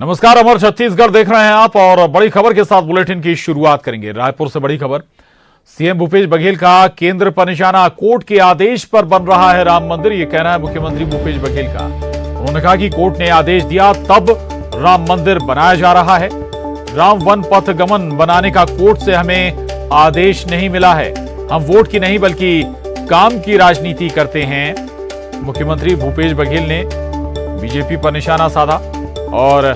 नमस्कार, अमर छत्तीसगढ़ देख रहे हैं आप और बड़ी खबर के साथ बुलेटिन की शुरुआत करेंगे। रायपुर से बड़ी खबर। सीएम भूपेश बघेल का केंद्र पर निशाना, कोर्ट के आदेश पर बन रहा है राम मंदिर, ये कहना है मुख्यमंत्री भूपेश बघेल का। उन्होंने कहा कि कोर्ट ने आदेश दिया तब राम मंदिर बनाया जा रहा है। राम वन पथ गमन बनाने का कोर्ट से हमें आदेश नहीं मिला है। हम वोट की नहीं बल्कि काम की राजनीति करते हैं। मुख्यमंत्री भूपेश बघेल ने बीजेपी पर निशाना साधा और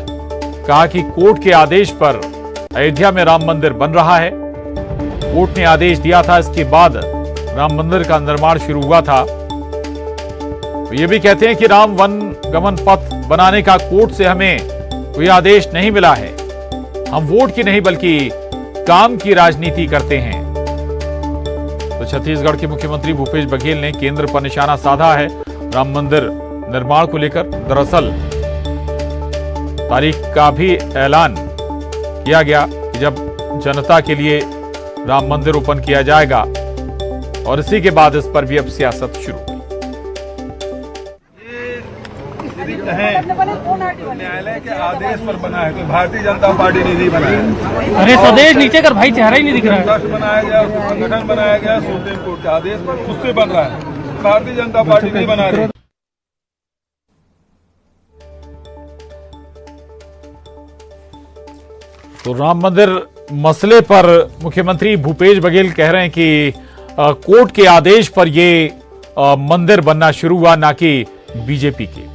कहा कि कोर्ट के आदेश पर अयोध्या में राम मंदिर बन रहा है। कोर्ट ने आदेश दिया था, इसके बाद राम मंदिर का निर्माण शुरू हुआ था। तो ये भी कहते हैं कि राम वन गमन पथ बनाने का कोर्ट से हमें कोई आदेश नहीं मिला है। हम वोट की नहीं बल्कि काम की राजनीति करते हैं। तो छत्तीसगढ़ के मुख्यमंत्री भूपेश बघेल ने केंद्र पर निशाना साधा है राम मंदिर निर्माण को लेकर। दरअसल तारीख का भी ऐलान किया गया कि जब जनता के लिए राम मंदिर ओपन किया जाएगा, और इसी के बाद इस पर भी अब सियासत शुरू हुई। न्यायालय के आदेश पर बना है, तो भारतीय जनता पार्टी ने नहीं बनाया। अरे स्वदेश नीचे कर भाई, चेहरा ही नहीं दिख रहा है। ट्रस्ट बनाया गया, संगठन बनाया गया, सुप्रीम कोर्ट के आदेश पर उससे बन रहा है। भारतीय जनता पार्टी नहीं बना रही। तो राम मंदिर मसले पर मुख्यमंत्री भूपेश बघेल कह रहे हैं कि कोर्ट के आदेश पर ये मंदिर बनना शुरू हुआ, ना कि बीजेपी के।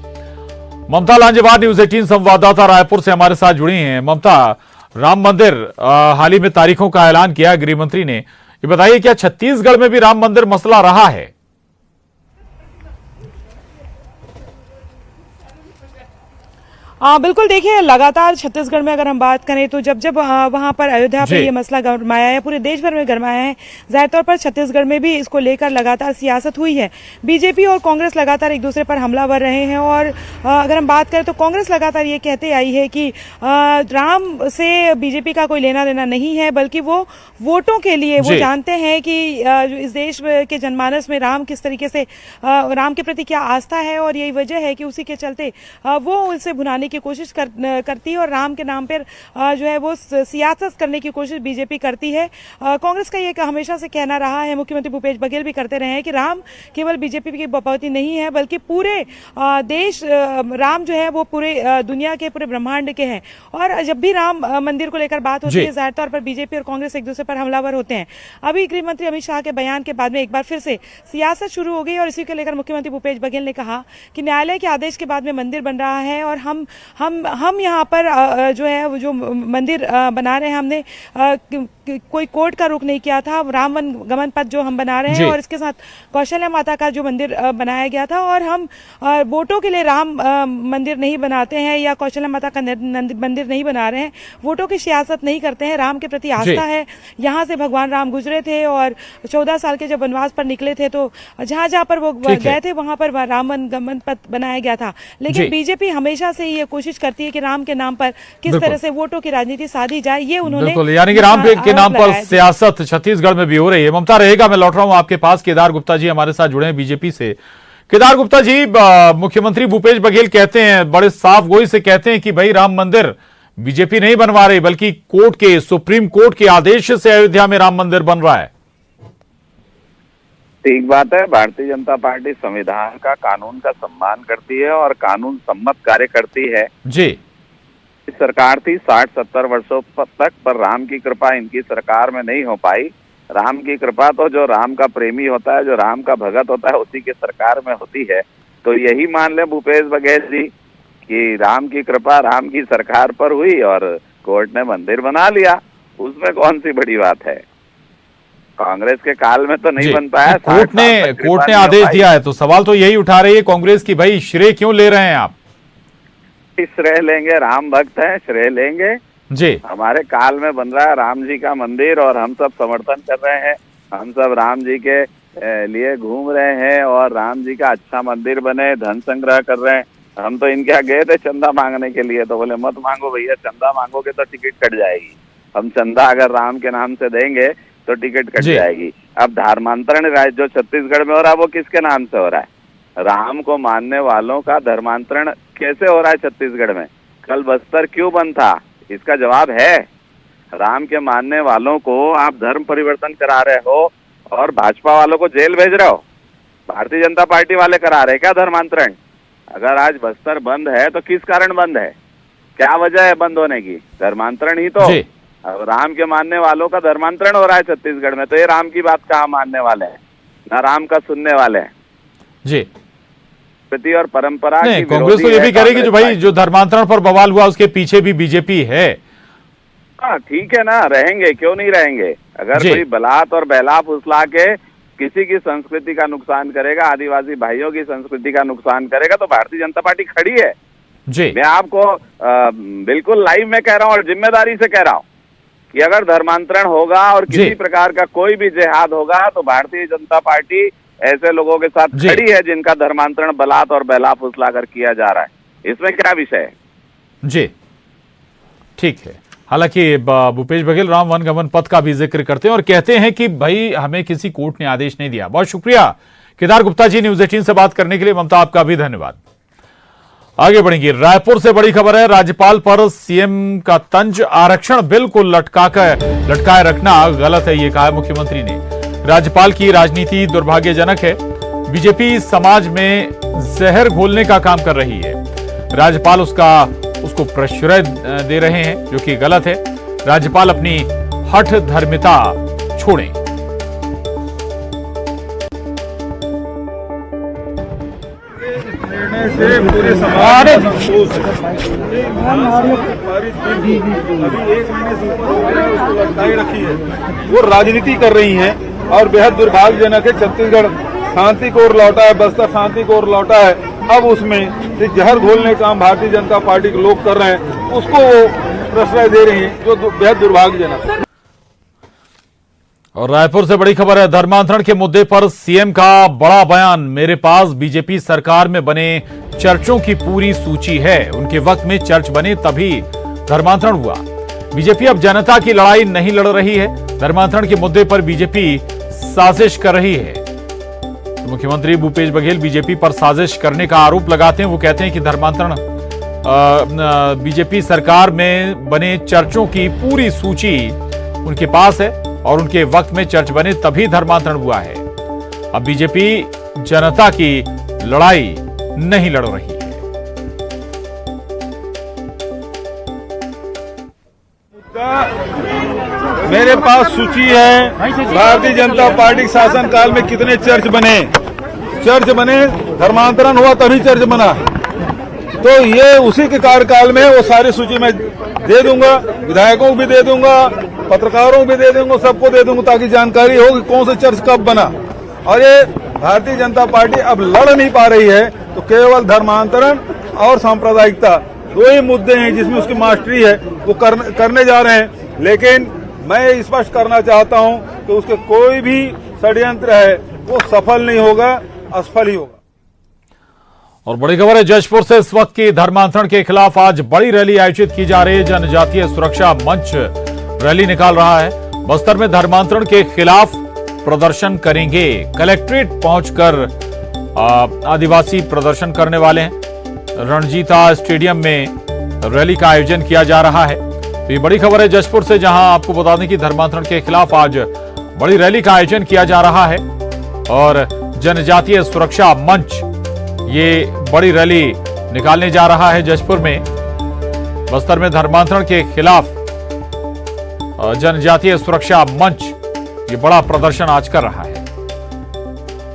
ममता लांजेवार न्यूज़ 18 संवाददाता रायपुर से हमारे साथ जुड़ी हैं। ममता, राम मंदिर हाल ही में तारीखों का ऐलान किया गृह मंत्री ने, ये बताइए क्या छत्तीसगढ़ में भी राम मंदिर मसला रहा है? बिल्कुल, देखिए लगातार छत्तीसगढ़ में अगर हम बात करें तो जब वहां पर अयोध्या पे ये मसला गरमाया है, पूरे देश भर में गरमाया है, जाहिर तौर पर छत्तीसगढ़ में भी इसको लेकर लगातार सियासत हुई है। बीजेपी और कांग्रेस लगातार एक दूसरे पर हमलावर रहे हैं और अगर हम बात करें तो कांग्रेस लगातार ये कहते आई है कि राम से बीजेपी का कोई लेना देना नहीं है, बल्कि वो वोटों के लिए वो जानते हैं कि इस देश के जनमानस में राम किस तरीके से राम के प्रति क्या आस्था है, और यही वजह है कि उसी के चलते वो उसे भुनाने की कोशिश करती है और राम के नाम पर जो है वो सियासत करने की कोशिश बीजेपी करती है। कांग्रेस का ये हमेशा से कहना रहा है, मुख्यमंत्री भूपेश बघेल भी करते रहे हैं कि राम केवल बीजेपी की बपौती नहीं है, बल्कि पूरे देश राम जो है वो पूरे दुनिया के पूरे ब्रह्मांड के हैं। और जब भी राम मंदिर को लेकर बात होती है, जाहिर तौर पर बीजेपी और कांग्रेस एक दूसरे पर हमलावर होते हैं। अभी गृह मंत्री अमित शाह के बयान के बाद में एक बार फिर से सियासत शुरू हो गई और इसी को लेकर मुख्यमंत्री भूपेश बघेल ने कहा कि न्यायालय के आदेश के बाद में मंदिर बन रहा है और हम यहाँ पर जो है वो जो मंदिर बना रहे हैं, हमने कोई कोर्ट का रुख नहीं किया था। राम वन गमन पथ जो हम बना रहे हैं और इसके साथ कौशल्या माता का जो मंदिर बनाया गया था, और हम वोटों के लिए राम मंदिर नहीं बनाते हैं या कौशल्या माता का मंदिर नहीं बना रहे हैं, वोटों की सियासत नहीं करते हैं। राम के प्रति आस्था है। यहाँ से भगवान राम गुजरे थे और 14 साल के जब वनवास पर निकले थे तो जहां जहां पर वो गए थे वहां पर राम वन गमन पथ बनाया गया था। लेकिन बीजेपी हमेशा से ये कोशिश करती है कि राम के नाम पर किस तरह से वोटों की राजनीति साधी जाए, ये उन्होंने यानी कि राम के नाम पर सियासत छत्तीसगढ़ में भी हो रही है। ममता रहेगा, मैं लौट रहा हूं आपके पास। केदार गुप्ता जी हमारे साथ जुड़े हैं बीजेपी से। केदार गुप्ता जी, मुख्यमंत्री भूपेश बघेल कहते हैं, बड़े साफ गोई से कहते हैं कि भाई राम मंदिर बीजेपी नहीं बनवा रही, बल्कि कोर्ट के सुप्रीम कोर्ट के आदेश से अयोध्या में राम मंदिर बन रहा है। ठीक बात है। भारतीय जनता पार्टी संविधान का, कानून का सम्मान करती है और कानून सम्मत कार्य करती है। जी, सरकार थी 60-70 वर्षों तक, पर राम की कृपा इनकी सरकार में नहीं हो पाई। राम की कृपा तो जो राम का प्रेमी होता है, जो राम का भगत होता है, उसी की सरकार में होती है। तो यही मान ले भूपेश बघेल जी कि राम की कृपा राम की सरकार पर हुई और कोर्ट ने मंदिर बना लिया, उसमें कौन सी बड़ी बात है। कांग्रेस के काल में तो नहीं बन पाया। कोर्ट ने आदेश दिया है, तो सवाल तो यही उठा रही है कांग्रेस की, भाई श्रेय क्यों ले रहे हैं आप? श्रेय लेंगे, राम भक्त हैं, श्रेय लेंगे जी। हमारे काल में बन रहा है राम जी का मंदिर और हम सब समर्थन कर रहे हैं। हम सब राम जी के लिए घूम रहे हैं और राम जी का अच्छा मंदिर बने, धन संग्रह कर रहे हैं। हम तो इनके यहाँ गए थे चंदा मांगने के लिए, तो बोले मत मांगो भैया, चंदा मांगोगे तो टिकट कट जाएगी। हम चंदा अगर राम के नाम से देंगे तो टिकट कट जाएगी। अब धर्मांतरण जो छत्तीसगढ़ में हो रहा है वो किसके नाम से हो रहा है? राम को मानने वालों का धर्मांतरण कैसे हो रहा है छत्तीसगढ़ में? कल बस्तर क्यों बंद था, इसका जवाब है। राम के मानने वालों को आप धर्म परिवर्तन करा रहे हो और भाजपा वालों को जेल भेज रहे हो। भारतीय जनता पार्टी वाले करा रहे क्या धर्मांतरण? अगर आज बस्तर बंद है तो किस कारण बंद है, क्या वजह है बंद होने की? धर्मांतरण ही तो। अब राम के मानने वालों का धर्मांतरण हो रहा है छत्तीसगढ़ में, तो ये राम की बात कहाँ मानने वाले हैं, ना राम का सुनने वाले हैं जी। प्रति और परंपरा की कांग्रेस तो ये भी करेगी जो भाई जो धर्मांतरण पर बवाल हुआ उसके पीछे भी बीजेपी है। हाँ ठीक है ना, रहेंगे, क्यों नहीं रहेंगे। अगर कोई बलात् और बहला फुसला के किसी की संस्कृति का नुकसान करेगा, आदिवासी भाइयों की संस्कृति का नुकसान करेगा, तो भारतीय जनता पार्टी खड़ी है जी। मैं आपको बिल्कुल लाइव में कह रहा हूँ और जिम्मेदारी से कह रहा हूँ कि अगर धर्मांतरण होगा और किसी प्रकार का कोई भी जिहाद होगा तो भारतीय जनता पार्टी ऐसे लोगों के साथ खड़ी है जिनका धर्मांतरण बलात् और बहला फुसला कर किया जा रहा है। इसमें क्या विषय है जी। ठीक है। हालांकि भूपेश बघेल राम वनगमन पथ का भी जिक्र करते हैं और कहते हैं कि भाई हमें किसी कोर्ट ने आदेश नहीं दिया। बहुत शुक्रिया केदार गुप्ता जी, न्यूज 18 से बात करने के लिए। ममता आपका भी धन्यवाद। आगे बढ़ेंगे। रायपुर से बड़ी खबर है, राज्यपाल पर सीएम का तंज, आरक्षण बिल को लटकाए रखना गलत है, ये कहा मुख्यमंत्री ने। राज्यपाल की राजनीति दुर्भाग्यजनक है, बीजेपी समाज में जहर घोलने का काम कर रही है। राज्यपाल उसको प्रश्रय दे रहे हैं जो कि गलत है। राज्यपाल अपनी हठ धर्मिता छोड़ें। निर्णय से पूरे समाज में संतोष है। अभी 1 महीने से ऊपर हो गया, उसको लटकाई रखी है। वो राजनीति कर रही हैं और बेहद दुर्भाग्यजनक है। छत्तीसगढ़ शांति को ओर लौटा है, बस्तर शांति को ओर लौटा है। अब उसमें जहर घोलने का काम भारतीय जनता पार्टी के लोग कर रहे हैं, उसको वो प्रश्रय दे रही हैं, जो बेहद दुर्भाग्यजनक है। और रायपुर से बड़ी खबर है, धर्मांतरण के मुद्दे पर सीएम का बड़ा बयान। मेरे पास बीजेपी सरकार में बने चर्चों की पूरी सूची है, उनके वक्त में चर्च बने तभी धर्मांतरण हुआ। बीजेपी अब जनता की लड़ाई नहीं लड़ रही है, धर्मांतरण के मुद्दे पर बीजेपी साजिश कर रही है। तो मुख्यमंत्री भूपेश बघेल बीजेपी पर साजिश करने का आरोप लगाते हैं। वो कहते हैं कि धर्मांतरण बीजेपी सरकार में बने चर्चों की पूरी सूची उनके पास है और उनके वक्त में चर्च बने तभी धर्मांतरण हुआ है। अब बीजेपी जनता की लड़ाई नहीं लड़ रही है। मेरे पास सूची है, भारतीय जनता पार्टी के शासनकाल में कितने चर्च बने, धर्मांतरण हुआ तभी चर्च बना। तो ये उसी के कार्यकाल में वो सारी सूची में दे दूंगा, विधायकों को भी दे दूंगा, पत्रकारों को भी दे दूंगा, सबको दे दूंगा ताकि जानकारी हो कि कौन सा चर्च कब बना। और ये भारतीय जनता पार्टी अब लड़ नहीं पा रही है, तो केवल धर्मांतरण और सांप्रदायिकता दो ही मुद्दे हैं जिसमें उसकी मास्टरी है, वो करने जा रहे हैं। लेकिन मैं स्पष्ट करना चाहता हूं कि उसके कोई भी षड्यंत्र है वो सफल नहीं होगा, असफल ही होगा। और बड़ी खबर है जशपुर से, इस वक्त की धर्मांतरण के खिलाफ आज बड़ी रैली आयोजित की जा रही है। जनजातीय सुरक्षा मंच रैली निकाल रहा है। बस्तर में धर्मांतरण के खिलाफ प्रदर्शन करेंगे। कलेक्ट्रेट पहुंचकर आदिवासी प्रदर्शन करने वाले हैं। रणजीता स्टेडियम में रैली का आयोजन किया जा रहा है। तो ये बड़ी खबर है जशपुर से, जहां आपको बता दें कि धर्मांतरण के खिलाफ आज बड़ी रैली का आयोजन किया जा रहा है और जनजातीय सुरक्षा मंच ये बड़ी रैली निकालने जा रहा है जशपुर में। बस्तर में धर्मांतरण के खिलाफ जनजातीय सुरक्षा मंच ये बड़ा प्रदर्शन आज कर रहा है।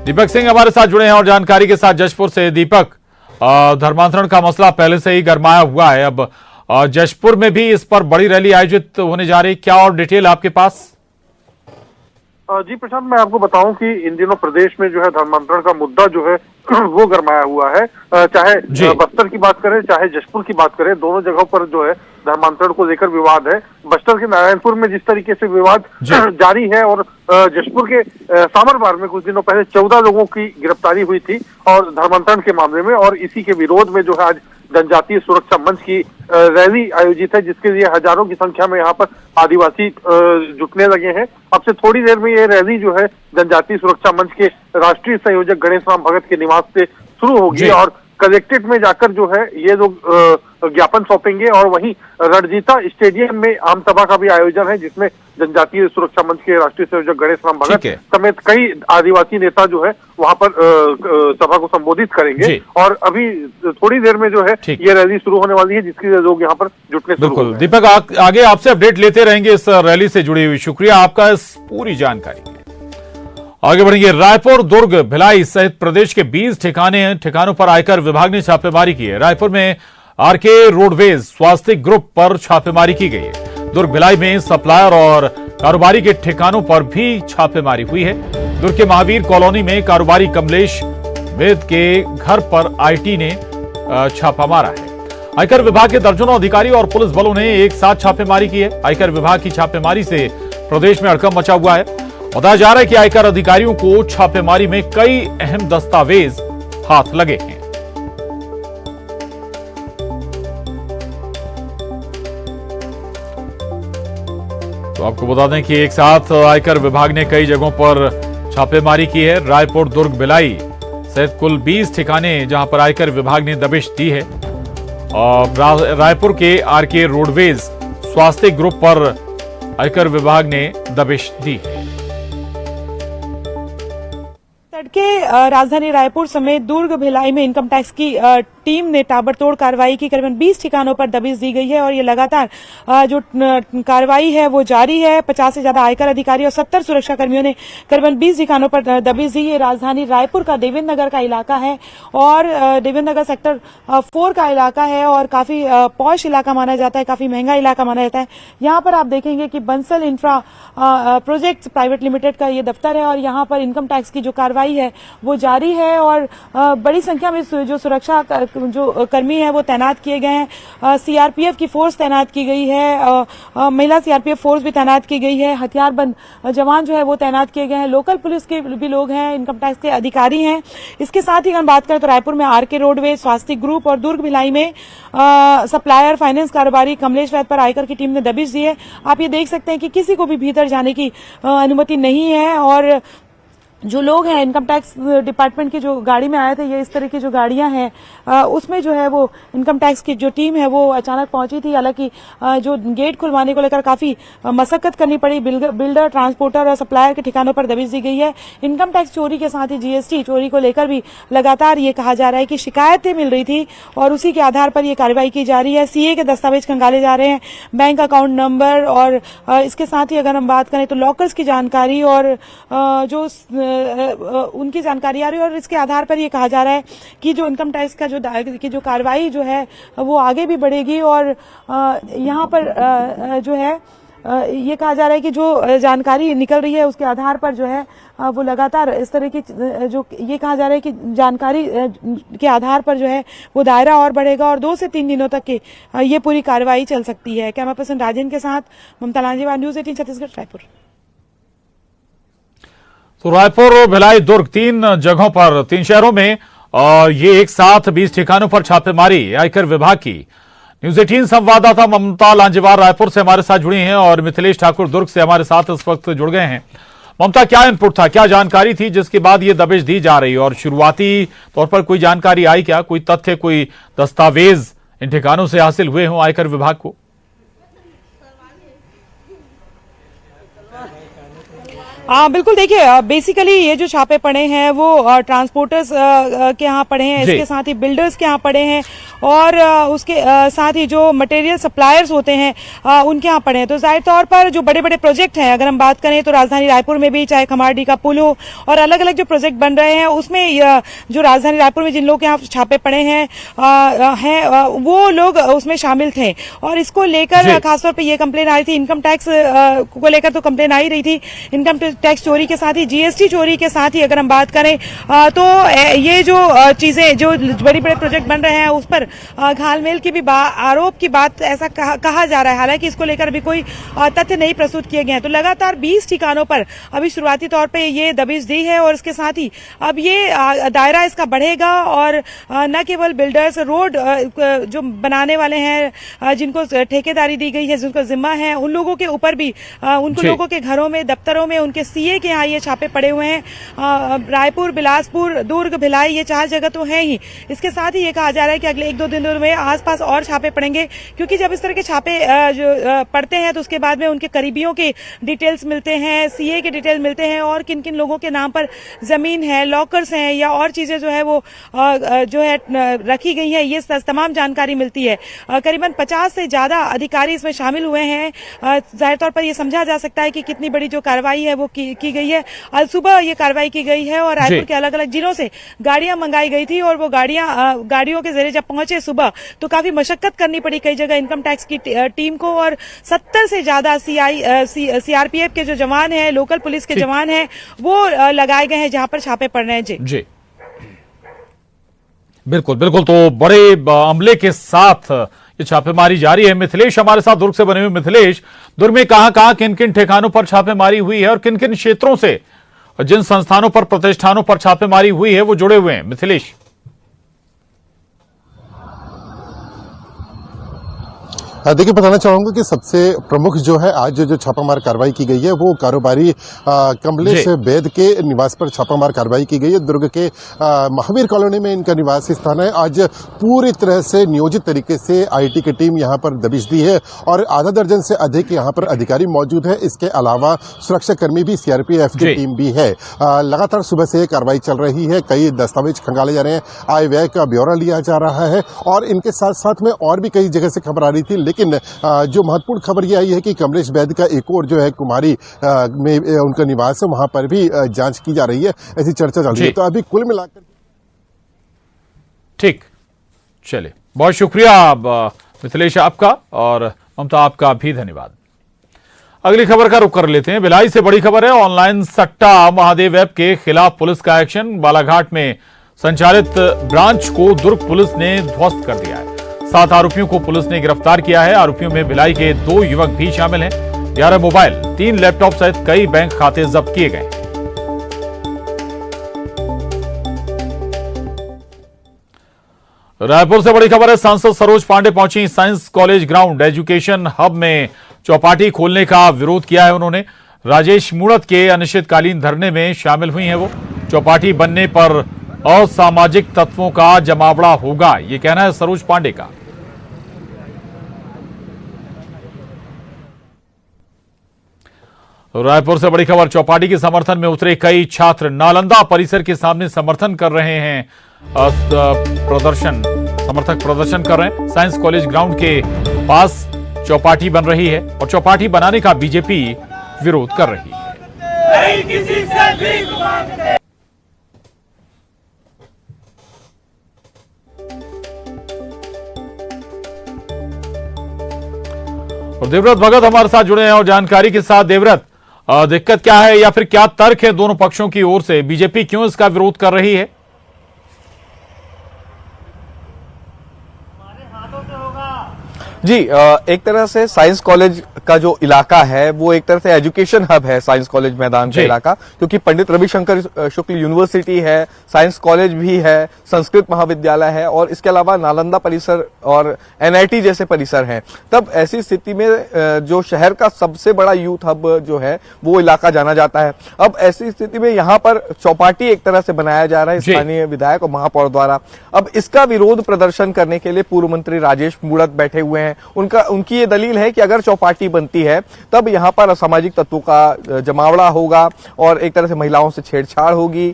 दीपक सिंह हमारे साथ जुड़े हैं और जानकारी के साथ जशपुर से। दीपक, धर्मांतरण का मसला पहले से ही गरमाया हुआ है, अब जशपुर में भी इस पर बड़ी रैली आयोजित होने जा रही, क्या और डिटेल आपके पास? जी प्रशांत, मैं आपको बताऊं कि इन दिनों प्रदेश में जो है धर्मांतरण का मुद्दा जो है वो गरमाया हुआ है। चाहे बस्तर की बात करें चाहे जशपुर की बात करें, दोनों जगहों पर जो है धर्मांतरण को लेकर विवाद है। बस्तर के नारायणपुर में जिस तरीके से विवाद जारी है और जशपुर के सामरवार में कुछ दिनों पहले 14 लोगों की गिरफ्तारी हुई थी और धर्मांतरण के मामले में, और इसी के विरोध में जो है आज जनजातीय सुरक्षा मंच की रैली आयोजित है, जिसके लिए हजारों की संख्या में यहाँ पर आदिवासी जुटने लगे हैं। अब से थोड़ी देर में ये रैली जो है जनजातीय सुरक्षा मंच के राष्ट्रीय संयोजक गणेश राम भगत के निवास से शुरू होगी और कलेक्ट्रेट में जाकर जो है ये लोग ज्ञापन सौंपेंगे और वहीं रणजीता स्टेडियम में आम सभा का भी आयोजन है, जिसमें जनजातीय सुरक्षा मंच के राष्ट्रीय संयोजक गणेश राम भगत समेत कई आदिवासी नेता जो है वहां पर सभा को संबोधित करेंगे। और अभी थोड़ी देर में जो है ये रैली शुरू होने वाली है, जिसके लिए लोग यहाँ पर जुटने शुरू हो गए। दीपक, आगे आपसे अपडेट लेते रहेंगे इस रैली से जुड़ी हुई। शुक्रिया आपका इस पूरी जानकारी। आगे बढ़ेंगे। रायपुर, दुर्ग, भिलाई सहित प्रदेश के 20 ठिकानों पर आयकर विभाग ने छापेमारी की है। रायपुर में आरके रोडवेज स्वास्थ्य ग्रुप पर छापेमारी की गई है। दुर्ग, भिलाई में सप्लायर और कारोबारी के ठिकानों पर भी छापेमारी हुई है। दुर्ग के महावीर कॉलोनी में कारोबारी कमलेश वेद के घर पर आईटी ने छापा मारा है। आयकर विभाग के दर्जनों अधिकारी और पुलिस बलों ने एक साथ छापेमारी की है। आयकर विभाग की छापेमारी से प्रदेश में हड़कंप मचा हुआ है। बताया जा रहा है कि आयकर अधिकारियों को छापेमारी में कई अहम दस्तावेज हाथ लगे हैं। तो आपको बता दें कि एक साथ आयकर विभाग ने कई जगहों पर छापेमारी की है। रायपुर, दुर्ग, भिलाई सहित कुल 20 ठिकाने जहां पर आयकर विभाग ने दबिश दी है। और रायपुर के आरके रोडवेज स्वास्थ्य ग्रुप पर आयकर विभाग ने दबिश दी है। तड़के राजधानी रायपुर समेत दुर्ग, भिलाई में इनकम टैक्स की टीम ने ताबड़तोड़ कार्रवाई की। करीबन 20 ठिकानों पर दबिश दी गई है और ये लगातार जो कार्रवाई है वो जारी है। 50 से ज्यादा आयकर अधिकारी और 70 सुरक्षा कर्मियों ने करीबन 20 ठिकानों पर दबिश दी। ये राजधानी रायपुर का देवेंद्र नगर का इलाका है और देवेंद्र नगर सेक्टर 4 का इलाका है और काफी पॉश इलाका माना जाता है, काफी महंगा इलाका माना जाता है। यहाँ पर आप देखेंगे कि Bansal infra project private limited का ये दफ्तर है और यहाँ पर इनकम टैक्स की जो कार्रवाई है वो जारी है और बड़ी संख्या में जो सुरक्षा जो कर्मी है वो तैनात किए गए हैं। सीआरपीएफ की फोर्स तैनात की गई है, महिला सीआरपीएफ फोर्स भी तैनात की गई है, हथियारबंद जवान जो है वो तैनात किए गए हैं, लोकल पुलिस के भी लोग हैं, इनकम टैक्स के अधिकारी हैं। इसके साथ ही अगर बात करें तो रायपुर में आरके रोडवेज स्वास्थ्य ग्रुप और दुर्ग, भिलाई में सप्लायर फाइनेंस कारोबारी कमलेश वैद पर आयकर की टीम ने दबिश दी है। आप ये देख सकते हैं कि किसी को भी भीतर जाने की अनुमति नहीं है और जो लोग हैं इनकम टैक्स डिपार्टमेंट की जो गाड़ी में आए थे, ये इस तरह की जो गाड़ियां हैं उसमें जो है वो इनकम टैक्स की जो टीम है वो अचानक पहुंची थी। हालांकि जो गेट खुलवाने को लेकर काफी मशक्कत करनी पड़ी। बिल्डर, ट्रांसपोर्टर और सप्लायर के ठिकानों पर दबिश दी गई है। इनकम टैक्स चोरी के साथ ही जीएसटी चोरी को लेकर भी लगातार ये कहा जा रहा है कि शिकायतें मिल रही थी और उसी के आधार पर ये कार्रवाई की जा रही है। सीए के दस्तावेज खंगाले जा रहे हैं, बैंक अकाउंट नंबर और इसके साथ ही अगर हम बात करें तो लॉकर्स की जानकारी और जो उनकी जानकारी आ रही है और इसके आधार पर ये कहा जा रहा है कि जो इनकम टैक्स का जो कार्रवाई जो है वो आगे भी बढ़ेगी और यहाँ पर जो है ये कहा जा रहा है कि जो जानकारी निकल रही है उसके आधार पर जो है वो लगातार इस तरह की जो ये कहा जा रहा है कि जानकारी के आधार पर जो है वो दायरा और बढ़ेगा और 2 से 3 दिनों तक की ये पूरी कार्रवाई चल सकती है। कैमरा पर्सन राजेंद्र के साथ ममता लांजेवाल, न्यूज 18 छत्तीसगढ़, रायपुर। तो रायपुर, भिलाई, दुर्ग 3 जगहों पर 3 शहरों में ये एक साथ 20 ठिकानों पर छापेमारी आयकर विभाग की। न्यूज 18 संवाददाता ममता लांजेवाल रायपुर से हमारे साथ जुड़ी हैं और मिथिलेश ठाकुर दुर्ग से हमारे साथ इस वक्त जुड़ गए हैं। ममता, क्या इनपुट था, क्या जानकारी थी जिसके बाद ये दबिश दी जा रही है और शुरुआती तौर पर कोई जानकारी आई क्या, कोई तथ्य, कोई दस्तावेज इन ठिकानों से हासिल हुए हों आयकर विभाग को? बिल्कुल, देखिए बेसिकली ये जो छापे पड़े हैं वो ट्रांसपोर्टर्स के यहाँ पड़े हैं, इसके साथ ही बिल्डर्स के यहाँ पड़े हैं और उसके साथ ही जो मटेरियल सप्लायर्स होते हैं उनके यहाँ पड़े हैं। तो जाहिर तौर पर जो बड़े बड़े प्रोजेक्ट हैं, अगर हम बात करें तो राजधानी रायपुर में भी चाहे खमारडी का पुल हो और अलग अलग जो प्रोजेक्ट बन रहे हैं उसमें जो राजधानी रायपुर में जिन लोग के यहाँ छापे पड़े हैं वो लोग उसमें शामिल थे और इसको लेकर खासतौर पर ये कंप्लेन आई थी। इनकम टैक्स को लेकर तो कंप्लेन आ ही रही थी। इनकम टैक्स चोरी के साथ ही जीएसटी चोरी के साथ ही अगर हम बात करें तो ये जो चीजें जो बड़े बड़े प्रोजेक्ट बन रहे हैं उस पर घालमेल की भी आरोप की बात ऐसा कहा जा रहा है। हालांकि इसको लेकर अभी कोई तथ्य नहीं प्रस्तुत किए गए हैं। तो लगातार 20 ठिकानों पर अभी शुरुआती तौर पे ये दबिश दी है और इसके साथ ही अब ये दायरा इसका बढ़ेगा और न केवल बिल्डर्स, रोड जो बनाने वाले हैं जिनको ठेकेदारी दी गई है, जिनको जिम्मा है, उन लोगों के ऊपर भी उनको लोगों के घरों में, दफ्तर दफ्तरों में, उनके सीए के यहाँ ये छापे पड़े हुए हैं। रायपुर, बिलासपुर, दुर्ग, भिलाई, ये 4 जगह तो है ही। इसके साथ ही ये कहा जा रहा है कि अगले 1-2 दिनों में आसपास और छापे पड़ेंगे, क्योंकि जब इस तरह के छापे जो पड़ते हैं तो उसके बाद में उनके करीबियों के डिटेल्स मिलते हैं, सीए के डिटेल मिलते हैं, और किन किन लोगों के नाम पर जमीन है, लॉकर्स हैं या और चीजें जो है वो जो है रखी गई है, ये तमाम जानकारी मिलती है। करीबन 50 से ज्यादा अधिकारी इसमें शामिल हुए हैं। जाहिर तौर पर यह समझा जा सकता है कि कितनी बड़ी जो कार्रवाई है वो की गई है। आज सुबह ये कार्रवाई की गई है और रायपुर के अलग अलग जिलों से गाड़ियां मंगाई गई थी, और वो गाड़ियों के जरिए जब पहुंचे सुबह तो काफी मशक्कत करनी पड़ी कई जगह इनकम टैक्स की टीम को, और 70 से ज्यादा सीआरपीएफ के जो जवान हैं, लोकल पुलिस के जवान हैं, वो लगाए गए हैं जहां पर छापे पड़ रहे हैं। जी बिल्कुल बिल्कुल। तो बड़े अमले के साथ ये छापेमारी जारी है। मिथिलेश हमारे साथ दुर्ग से बने हुए। मिथिलेश, दुर्ग में कहां किन किन ठिकानों पर छापेमारी हुई है और किन किन क्षेत्रों से जिन संस्थानों पर, प्रतिष्ठानों पर छापेमारी हुई है वो जुड़े हुए हैं? मिथिलेश। देखिए, बताना चाहूंगा कि सबसे प्रमुख जो है आज जो छापामार कार्रवाई की गई है वो कारोबारी कमलेश बैद के निवास पर छापामार कार्रवाई की गई है। दुर्ग के महावीर कॉलोनी में इनका निवास स्थान है। आज पूरी तरह से नियोजित तरीके से आईटी की टीम यहां पर दबिश दी है और आधा दर्जन से अधिक यहां पर अधिकारी मौजूद है। इसके अलावा सुरक्षाकर्मी भी, सीआरपीएफ की टीम भी है। लगातार सुबह से कार्रवाई चल रही है। कई दस्तावेज खंगाले जा रहे हैं, आय व्यय का ब्यौरा लिया जा रहा है, और इनके साथ साथ में और भी कई जगह से खबर आ रही थी। लेकिन जो महत्वपूर्ण खबर यह आई है कि कमलेश बैद का एक और जो है कुमारी में उनका निवास है, वहां पर भी जांच की जा रही है, ऐसी चर्चा चल रही है। तो अभी कुल मिलाकर ठीक, चलिए, बहुत शुक्रिया मिथिलेश आपका, और ममता आपका भी धन्यवाद। अगली खबर का रुख कर लेते हैं। भिलाई से बड़ी खबर है। ऑनलाइन सट्टा महादेव ऐप के खिलाफ पुलिस का एक्शन। बालाघाट में संचालित ब्रांच को दुर्ग पुलिस ने ध्वस्त कर दिया है। 7 आरोपियों को पुलिस ने गिरफ्तार किया है। आरोपियों में भिलाई के 2 युवक भी शामिल हैं। 11 मोबाइल, 3 लैपटॉप सहित कई बैंक खाते जब्त किए गए। रायपुर से बड़ी खबर है। सांसद सरोज पांडे पहुंची science college ground. Education hub में चौपाटी खोलने का विरोध किया है उन्होंने। राजेश मूणत के अनिश्चितकालीन धरने में शामिल हुई हैं वो। चौपाटी बनने पर असामाजिक तत्वों का जमावड़ा होगा, ये कहना है सरोज पांडे का। रायपुर से बड़ी खबर। चौपाटी के समर्थन में उतरे कई छात्र। नालंदा परिसर के सामने समर्थन कर रहे हैं, समर्थक प्रदर्शन कर रहे हैं। साइंस कॉलेज ग्राउंड के पास चौपाटी बन रही है और चौपाटी बनाने का बीजेपी विरोध कर रही है। नहीं किसी से भीख मांगते। और देवव्रत भगत हमारे साथ जुड़े हैं और जानकारी के साथ। देवव्रत, दिक्कत क्या है या फिर क्या तर्क है दोनों पक्षों की ओर से? बीजेपी क्यों इसका विरोध कर रही है? जी, एक तरह से साइंस कॉलेज का जो इलाका है वो एक तरह से एजुकेशन हब है। साइंस कॉलेज मैदान का इलाका, क्योंकि पंडित रविशंकर शुक्ल यूनिवर्सिटी है, साइंस कॉलेज भी है, संस्कृत महाविद्यालय है, और इसके अलावा नालंदा परिसर और एनआईटी जैसे परिसर हैं। तब ऐसी स्थिति में जो शहर का सबसे बड़ा यूथ हब जो है वो इलाका जाना जाता है। अब ऐसी स्थिति में यहाँ पर चौपाटी एक तरह से बनाया जा रहा है स्थानीय विधायक और महापौर द्वारा। अब इसका विरोध प्रदर्शन करने के लिए पूर्व मंत्री राजेश मूणत बैठे हुए हैं। उनकी ये दलील है कि अगर चौपाटी बनती है तब यहाँ पर असामाजिक तत्वों का जमावड़ा होगा और एक तरह से महिलाओं से छेड़छाड़ होगी।